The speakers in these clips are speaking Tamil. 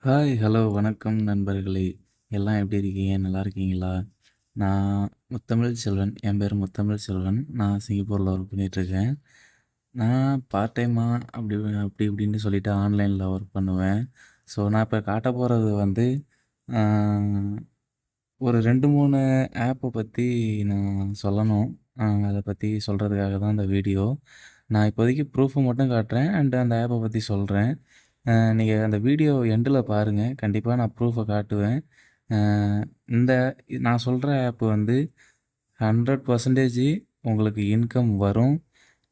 ஹாய், ஹலோ, வணக்கம் நண்பர்களே! எல்லாம் எப்படி இருக்கீங்க? நல்லா இருக்கீங்களா? நான் முத்தமிழ் செல்வன். என் பேர் முத்தமிழ் செல்வன். நான் சிங்கப்பூர்ல ஒர்க் பண்ணிட்டுருக்கேன். நான் பார்ட் டைமா அப்படி அப்படி இப்படின்னு சொல்லிட்டு ஆன்லைன்ல ஒர்க் பண்ணுவேன். ஸோ, நான் இப்ப காட்டப் போறது வந்து, அ ஒரு 2, 3 ஆப்ப பத்தி நான் சொல்லணும். அத பத்தி சொல்றதுக்காக தான் இந்த வீடியோ. நான் இப்போதைக்கு ப்ரூஃப் மட்டும் காட்டுறேன். அந்த ஆப்ப பத்தி சொல்றேன். நீங்க அந்த வீடியோ எண்டுல பாருங்க. கண்டிப்பா நான் ப்ரூஃப காட்டுவேன். அ இந்த நான் சொல்ற ஆப் வந்து 100% உங்களுக்கு இன்கம் வரும்.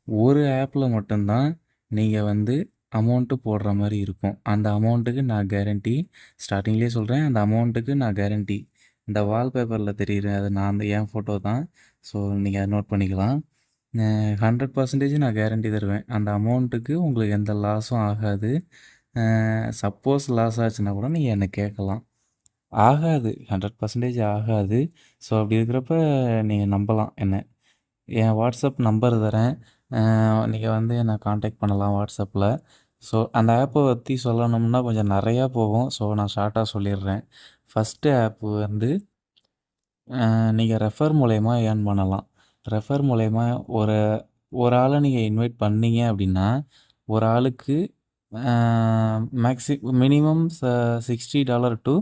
ஒரு ஆப்ல மட்டும் தான் நீங்க வந்து அமௌண்ட் போடுற மாரி இருக்கும். அந்த அமௌண்ட்டுக்கு நான் கேரண்டி. ஸ்டார்ட்டிங்லயே சொல்றேன். அந்த அமௌண்ட்டுக்கு நான் கேரண்டி. இந்த வால்பேப்பர்ல தெரியிற அது நான் என் ஃபோட்டோ தான். ஸோ நீங்க அத நோட் பண்ணிக்கலாம். 100% நான் கேரண்டி தருவேன். அந்த அமௌண்ட்டுக்கு உங்களுக்கு எந்த லாஸும் ஆகாது. சப்போஸ் லாஸ் ஆச்சுன்னா கூட நீங்க என்ன கேட்கலாம். ஆகாது. 100% ஆகாது. ஸோ அப்படி இருக்கிறப்ப நீங்க நம்பலாம் என்ன. என் வாட்ஸ்அப் நம்பர் தரேன். நீங்க வந்து என்ன கான்டாக்ட் பண்ணலாம் வாட்ஸ்அப்பில. ஸோ அந்த ஆப்ப பத்தி சொல்லணும்னா கொஞ்சம் நெறையா போகும். ஸோ நான் ஷார்ட்டா சொல்லிடுறேன். ஃபர்ஸ்ட்டு ஆப் வந்து நீங்க ரெஃபர் மூலியமா ஏர்ன் பண்ணலாம். ரெஃபர் மூலியமா ஒரு ஒரு ஆள நீங்க இன்வைட் பண்ணீங்க அப்படின்னா, ஒரு ஆளுக்கு அ மினிமம் $60 டூ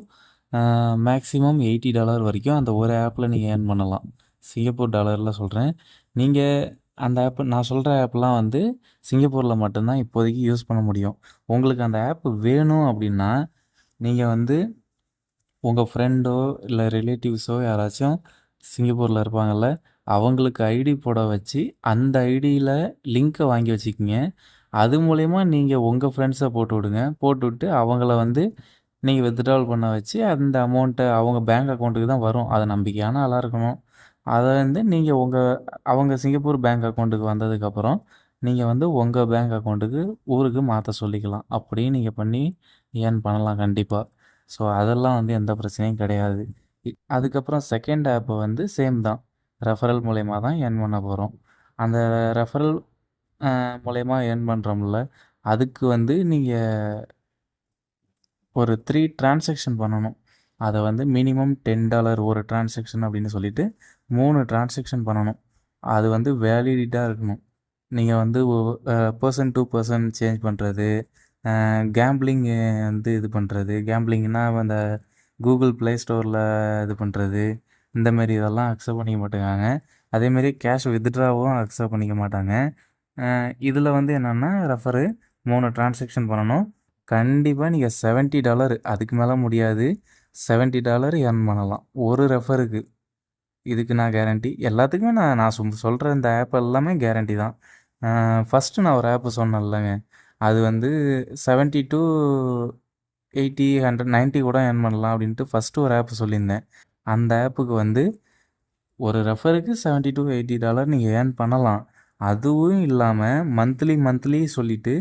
மேக்ஸிமம் $80 வரைக்கும் அந்த ஒரு ஆப்ல நீங்க ஏர்ன் பண்ணலாம். சிங்கப்பூர் டாலர்ல சொல்றேன். நீங்க அந்த ஆப் நான் சொல்ற ஆப்லாம் வந்து சிங்கப்பூர்ல மட்டும் தான் இப்போதைக்கு யூஸ் பண்ண முடியும். உங்களுக்கு அந்த ஆப் வேணும் அப்படின்னா, நீங்க வந்து உங்க ஃப்ரெண்டோ இல்ல ரிலேட்டிவ்ஸோ யாராச்சும் சிங்கப்பூர்ல இருப்பாங்கல்ல, அவங்களுக்கு ஐடி போட வச்சு, அந்த ஐடியில லிங்க்க வாங்கி வச்சுக்கங்க. அது மூலியமா நீங்க உங்க ஃப்ரெண்ட்ஸ போட்டு விடுங்க. போட்டுவிட்டு அவங்கள வந்து நீங்க வித்ட்ராவல் பண்ண வச்சு, அந்த அமௌண்ட்ட அவங்க பேங்க் அக்கவுண்ட்டுக்கு தான் வரும். அது நம்பிக்கையான ஆளா இருக்கணும். அத வந்து நீங்க அவங்க சிங்கப்பூர் பேங்க் அக்கவுண்ட்டுக்கு வந்ததுக்கப்புறம், நீங்க வந்து உங்க பேங்க் அக்கவுண்ட்டுக்கு ஊருக்கு மாத்த சொல்லிக்கலாம். அப்படியும் நீங்க பண்ணி ஏர்ன் பண்ணலாம் கண்டிப்பா. ஸோ அதெல்லாம் வந்து எந்த பிரச்சனையும் கிடையாது. அதுக்கப்புறம் செகண்ட் ஆப் வந்து சேம் தான். ரெஃபரல் மூலியமா தான் ஏர்ன் பண்ண போறோம். அந்த ரெஃபரல் மூலியமா ஏர்ன் பண்றோம்ல, அதுக்கு வந்து நீங்க ஒரு 3 டிரான்சாக்ஷன் பண்ணணும். அத வந்து மினிமம் $10 ஒரு டிரான்சாக்ஷன் அப்படின்னு சொல்லிட்டு 3 டிரான்சாக்ஷன் பண்ணணும். அது வந்து வேலிடிட்டா இருக்கணும். நீங்க வந்து பெர்சன் டூ பெர்சன் சேஞ்ச் பண்றது, கேம்பிளிங் வந்து இது பண்றது. கேம்பிளிங்னா அந்த கூகுள் ப்ளே ஸ்டோர்ல இது பண்றது. இந்த மாரி இதெல்லாம் அக்செப்ட் பண்ணிக்க மாட்டேங்காங்க. அதேமாரி கேஷ் வித்ட்ராவும் அக்செப்ட் பண்ணிக்க மாட்டாங்க. இதில வந்து என்னன்னா ரெஃபரு 3 டிரான்சாக்ஷன் பண்ணணும். கண்டிப்பா நீங்க $70 அதுக்கு மேல முடியாது. $70 எர்ன் பண்ணலாம். ஒரு ரெஃபருக்கு. இதுக்கு நான் கேரண்டி. எல்லாத்துக்குமே நான் நான் சொல்ற இந்த ஆப் எல்லாமே கேரண்டி தான். ஃபர்ஸ்ட்டு நான் ஒரு ஆப் சொன்னேன்லங்க. அது வந்து 70 டூ 80, 100, 90 கூட ஏர்ன் பண்ணலாம் அப்படின்ட்டு ஃபர்ஸ்ட்டு ஒரு ஆப் சொல்லியிருந்தேன். அந்த ஆப்புக்கு வந்து ஒரு ரெஃபருக்கு $70 டூ $80 நீங்க ஏர்ன் பண்ணலாம். அதுவும் இல்லாம மந்த்லி மந்த்லி சொல்லிட்டு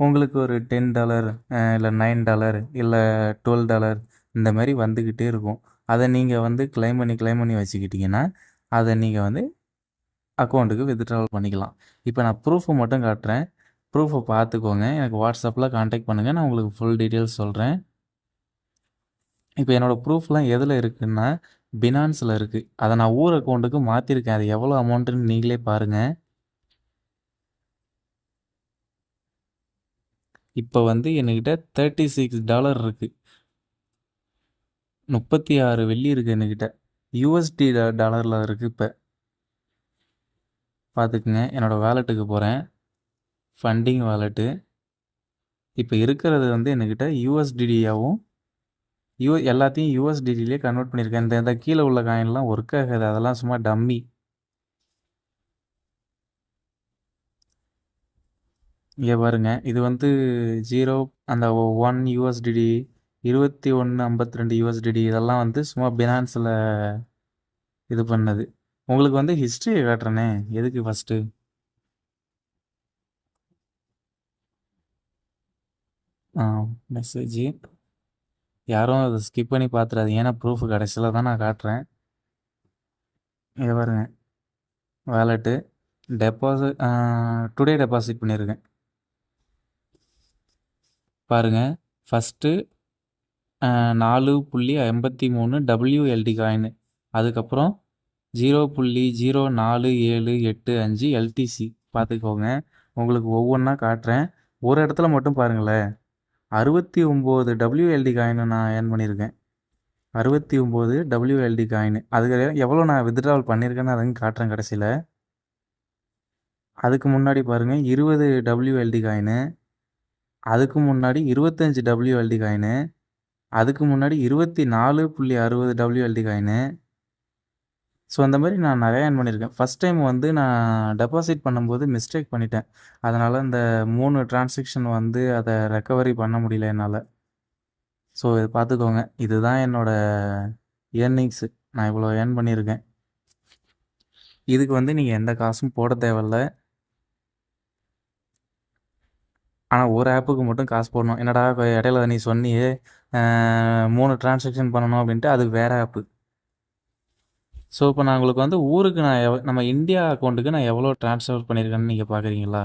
உங்களுக்கு ஒரு $10 இல்ல $9 இல்ல $12 இந்த மாரி வந்துகிட்டே இருக்கும். அத நீங்க வந்து கிளைம் பண்ணி வச்சுக்கிட்டீங்கன்னா, அத நீங்க வந்து அக்கவுண்ட்டுக்கு வித்ட்ராவல் பண்ணிக்கலாம். இப்ப நான் ப்ரூஃப் மட்டும் காட்டுறேன். ப்ரூஃப பார்த்துக்கோங்க. எனக்கு வாட்ஸ்அப்ல கான்டாக்ட் பண்ணுங்க. நான் உங்களுக்கு ஃபுல் டீட்டெயில்ஸ் சொல்றேன். இப்ப என்னோட ப்ரூஃப்லாம் எதுல இருக்குன்னா, பினான்ஸ்ல இருக்கு. அத நான் ஊர் அக்கவுண்ட்டுக்கு மாத்திருக்கேன். அது எவ்வளோ அமௌண்ட்டுன்னு நீங்களே பாருங்க. இப்ப வந்து என்கிட்ட $36 இருக்கு. 36 வெள்ளி இருக்கு என்கிட்ட. யுஎஸ்டி டாலர்ல இருக்கு இப்ப. பார்த்துக்குங்க. என்னோட வாலெட்டுக்கு போறேன். Funding wallet. இப்ப இருக்கிறது வந்து என்கிட்ட யுஎஸ்டிடியாவும் எல்லாத்தையும் யுஎஸ்டிடிலயே கன்வெர்ட் பண்ணியிருக்கேன். இந்த இந்த கீழ உள்ள காயின்லாம் ஒர்க் ஆகாது. அதெல்லாம் சும்மா டம்மி. இங்க பாருங்க. இது வந்து 0 அந்த 1 யுஎஸ்டிடி, 21.52 யுஎஸ்டிடி இதெல்லாம் வந்து சும்மா பினான்ஸ்ல இது பண்ணது. உங்களுக்கு வந்து ஹிஸ்டரிய காட்டுறேனே. எதுக்கு ஃபர்ஸ்ட்டு? ஆ மெசேஜு. யாரும் அத ஸ்கிப் பண்ணி பார்த்துறாதீங்க. ஏன்னா ப்ரூஃப் கடைசில தான் நான் காட்டுறேன். இங்க பாருங்க. வாலெட்டு, டுடே டெபாசிட் பண்ணியிருக்கேன். பாருங்க. First 4.53 WLD coin. அதுக்கப்புறம் 0.04785 LTC. பார்த்துக்கோங்க. உங்களுக்கு ஒவ்வொன்றா காட்டுறேன். ஒரு இடத்துல மட்டும் பாருங்களேன். 69 WLD காயின் நான் ஏர்ன் பண்ணியிருக்கேன். 69 WLD காயின். அதுக்கு எவ்வளோ நான் வித்ட்ராவல் பண்ணியிருக்கேன்னு அதையும் காட்டுறேன் கடைசியில். அதுக்கு முன்னாடி பாருங்கள் 20 WLD காயின். அதுக்கு முன்னாடி 25 WLD காயின். அதுக்கு முன்னாடி 24.60 WLD காயின். ஸோ அந்த மாதிரி நான் நிறையா ஏர்ன் பண்ணியிருக்கேன். ஃபஸ்ட் டைம் வந்து நான் டெபாசிட் பண்ணும்போது மிஸ்டேக் பண்ணிட்டேன். அதனால் இந்த 3 டிரான்சாக்ஷன் வந்து அதை ரெக்கவரி பண்ண முடியல என்னால். ஸோ இதை பார்த்துக்கோங்க. இதுதான் என்னோடய ஏர்னிங்ஸு. நான் இவ்வளோ ஏர்ன் பண்ணியிருக்கேன். இதுக்கு வந்து நீங்கள் எந்த காசும் போட தேவையில்ல. ஆனால் ஒரு ஆப்புக்கு மட்டும் காசு போடணும். என்னடா இடையில நீ சொன்னியே 3 டிரான்சாக்ஷன் பண்ணணும் அப்படின்ட்டு, அது வேறு ஆப்பு. ஸோ இப்போ நான் உங்களுக்கு வந்து ஊருக்கு நான் நம்ம இந்தியா அக்கௌண்ட்டுக்கு நான் எவ்வளோ ட்ரான்ஸ்ஃபர் பண்ணியிருக்கேன்னு நீங்கள் பார்க்குறீங்களா?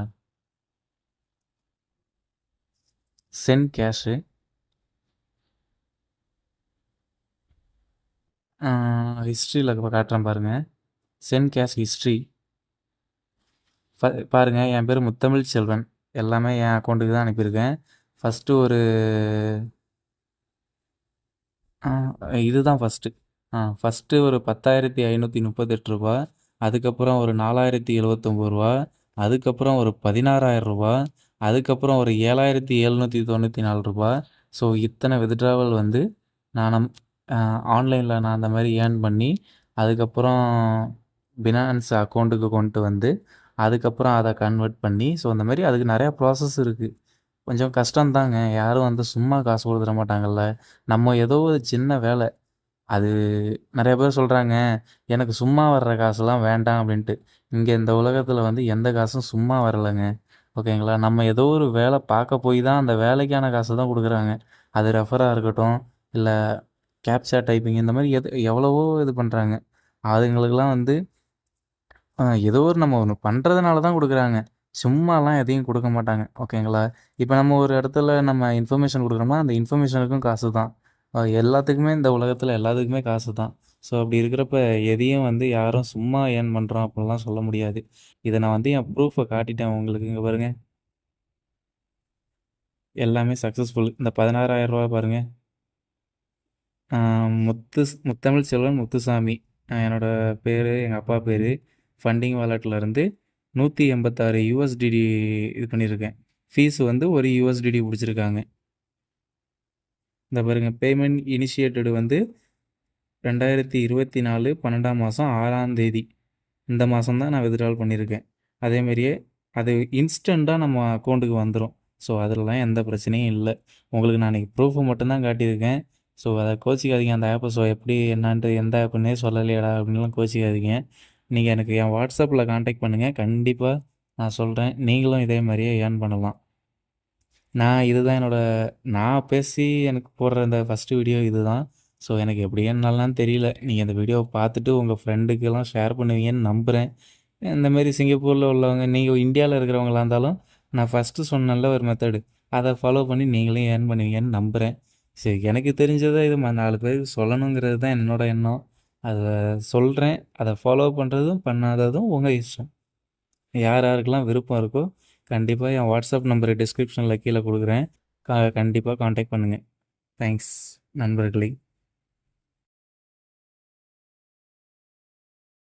Sent cash. ஹிஸ்ட்ரியில் காட்டுறேன் பாருங்கள். Sent cash history. பாருங்கள், என் பேர் முத்தமிழ் செல்வன். எல்லாமே என் அக்கௌண்ட்டுக்கு தான் அனுப்பியிருக்கேன். ஃபஸ்ட்டு ஒரு இதுதான் ஃபஸ்ட்டு ஒரு 10,538 ரூபா. அதுக்கப்புறம் ஒரு 4,079 ரூபா. அதுக்கப்புறம் ஒரு 16,000 ரூபா. அதுக்கப்புறம் ஒரு 7,794 ரூபா. ஸோ இத்தனை வித்ட்ராவல் வந்து நான் ஆன்லைனில் நான் அந்த மாதிரி ஏர்ன் பண்ணி, அதுக்கப்புறம் பினான்ஸ் அக்கௌண்ட்டுக்கு கொண்டு வந்து, அதுக்கப்புறம் அதை கன்வெர்ட் பண்ணி, ஸோ அந்த மாதிரி அதுக்கு நிறையா ப்ராசஸ் இருக்குது. கொஞ்சம் கஷ்டம்தாங்க. யாரும் வந்து சும்மா காசு கொடுத்துட மாட்டாங்கல்ல. நம்ம ஏதோ ஒரு சின்ன வேலை, அது நிறைய பேர் சொல்கிறாங்க, எனக்கு சும்மா வர்ற காசுலாம் வேண்டாம் அப்படின்ட்டு. இங்கே இந்த உலகத்தில் வந்து எந்த காசும் சும்மா வரலைங்க. ஓகேங்களா? நம்ம ஏதோ ஒரு வேலை பார்க்க போய் தான் அந்த வேலைக்கான காசு தான் கொடுக்குறாங்க. அது ரெஃபராக இருக்கட்டும், இல்லை கேப்சா டைப்பிங், இந்த மாதிரி எவ்வளவோ இது பண்ணுறாங்க. அதுங்களுக்கெல்லாம் வந்து ஏதோ ஒரு நம்ம ஒன்று பண்ணுறதுனால தான் கொடுக்குறாங்க. சும்மாலாம் எதையும் கொடுக்க மாட்டாங்க. ஓகேங்களா? இப்போ நம்ம ஒரு இடத்துல நம்ம இன்ஃபர்மேஷன் கொடுக்குறோம்னா, அந்த இன்ஃபர்மேஷனுக்கும் காசு தான். எல்லாத்துக்குமே இந்த உலகத்தில் எல்லாத்துக்குமே காசு தான். ஸோ அப்படி இருக்கிறப்ப எதையும் வந்து யாரும் சும்மா ஏர்ன் பண்ணுறோம் அப்படிலாம் சொல்ல முடியாது. இதை நான் வந்து என் ப்ரூஃபை காட்டிட்டேன் உங்களுக்கு. இங்கே பாருங்கள், எல்லாமே சக்ஸஸ்ஃபுல். இந்த 16,000 ரூபா பாருங்கள். முத்தமிழ் செல்வன் முத்துசாமி என்னோடய பேர், எங்கள் அப்பா பேர். ஃபண்டிங் வாலெட்லேருந்து 186 USDD இது பண்ணியிருக்கேன். ஃபீஸ் வந்து ஒரு USDD பிடிச்சிருக்காங்க. இந்த பாருங்கள், பேமெண்ட் இனிஷியேட்டடு வந்து 2024 12ஆம் மாதம் 6ஆம் தேதி. இந்த மாதம் தான் நான் வித்ட்ராவல் பண்ணியிருக்கேன். அதேமாரியே அது இன்ஸ்டண்ட்டாக நம்ம அக்கௌண்ட்டுக்கு வந்துடும். ஸோ அதிலலாம் எந்த பிரச்சனையும் இல்லை. உங்களுக்கு நான் இன்றைக்கி ப்ரூஃபை மட்டும்தான் காட்டியிருக்கேன். ஸோ அதை கோச்சிக்காதீங்க. அந்த ஆப்பை எப்படி என்னான்ட்டு எந்த ஆப்புன்னே சொல்லலையடா அப்படின்லாம் கோச்சிக்காதீங்க. நீங்கள் எனக்கு என் வாட்ஸ்அப்பில் காண்டாக்ட் பண்ணுங்கள். கண்டிப்பாக நான் சொல்கிறேன். நீங்களும் இதே மாதிரியே ஏர்ன் பண்ணலாம். இதுதான் நான் பேசி எனக்கு போடுற இந்த ஃபஸ்ட்டு வீடியோ இதுதான். ஸோ எனக்கு எப்படி ஏர்ன் தெரியல. நீங்கள் இந்த வீடியோவை பார்த்துட்டு உங்கள் ஃப்ரெண்டுக்கெல்லாம் ஷேர் பண்ணுவீங்கன்னு நம்புகிறேன். இந்தமாரி சிங்கப்பூரில் உள்ளவங்க, நீங்கள் இந்தியாவில் இருக்கிறவங்களா இருந்தாலும், நான் ஃபஸ்ட்டு சொன்னேன்ல ஒரு மெத்தடு, அதை ஃபாலோ பண்ணி நீங்களும் ஏர்ன் பண்ணுவீங்கன்னு நம்புகிறேன். சரி, எனக்கு தெரிஞ்சதை இது 4 பேருக்கு சொல்லணுங்கிறது தான் என்னோடய எண்ணம். அதை சொல்கிறேன். அதை ஃபாலோ பண்ணுறதும் பண்ணாததும் உங்கள் இஷ்டம். யார் யாருக்கெல்லாம் விருப்பம் இருக்கோ கண்டிப்பாக என் வாட்ஸ்அப் நம்பரை டிஸ்கிரிப்ஷனில் கீழே கொடுக்குறேன். கண்டிப்பாக காண்டாக்ட் பண்ணுங்கள். தேங்க்ஸ் நண்பர்களே.